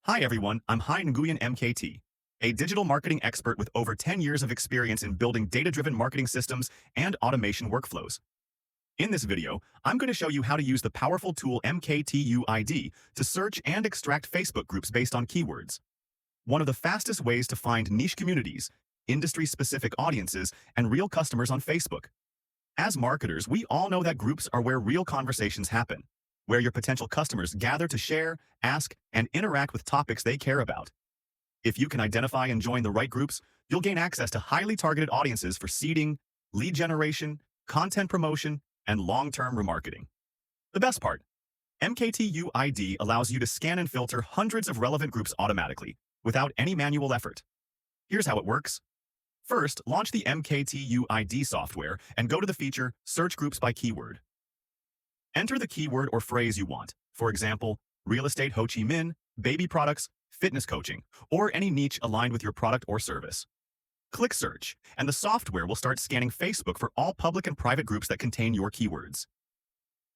Hi everyone, I'm Nguyen MKT, a digital marketing expert with over 10 years of experience in building data-driven marketing systems and automation workflows. In this video, I'm going to show you how to use the powerful tool MKT UID to search and extract Facebook groups based on keywords. One of the fastest ways to find niche communities, industry-specific audiences, and real customers on Facebook. As marketers, we all know that groups are where real conversations happen, where your potential customers gather to share, ask, and interact with topics they care about. If you can identify and join the right groups, you'll gain access to highly targeted audiences for seeding, lead generation, content promotion, and long-term remarketing. The best part, MKT UID allows you to scan and filter hundreds of relevant groups automatically, without any manual effort. Here's how it works. First, launch the MKT UID software and go to the feature Search Groups by Keyword. Enter the keyword or phrase you want, for example, real estate Ho Chi Minh, baby products, fitness coaching, or any niche aligned with your product or service. Click Search, and the software will start scanning Facebook for all public and private groups that contain your keywords.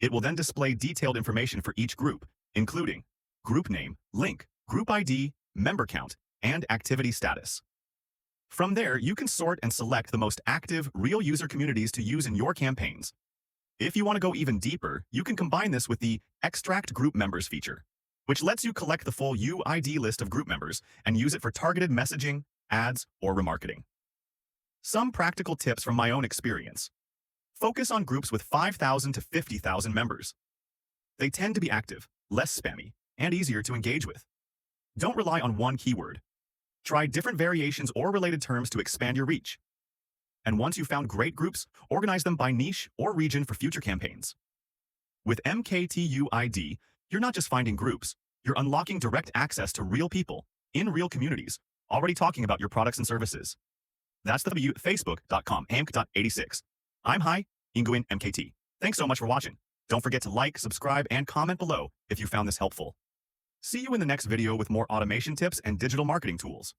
It will then display detailed information for each group, including group name, link, group ID, member count, and activity status. From there, you can sort and select the most active, real user communities to use in your campaigns. If you want to go even deeper, you can combine this with the Extract Group Members feature, which lets you collect the full UID list of group members and use it for targeted messaging, ads, or remarketing. Some practical tips from my own experience. Focus on groups with 5,000 to 50,000 members. They tend to be active, less spammy, and easier to engage with. Don't rely on one keyword. Try different variations or related terms to expand your reach. And once you've found great groups, organize them by niche or region for future campaigns. With MKT UID, you're not just finding groups, you're unlocking direct access to real people, in real communities, already talking about your products and services. That's the Facebook.com AMK.86. I'm Nguyen MKT. Thanks so much for watching. Don't forget to like, subscribe, and comment below if you found this helpful. See you in the next video with more automation tips and digital marketing tools.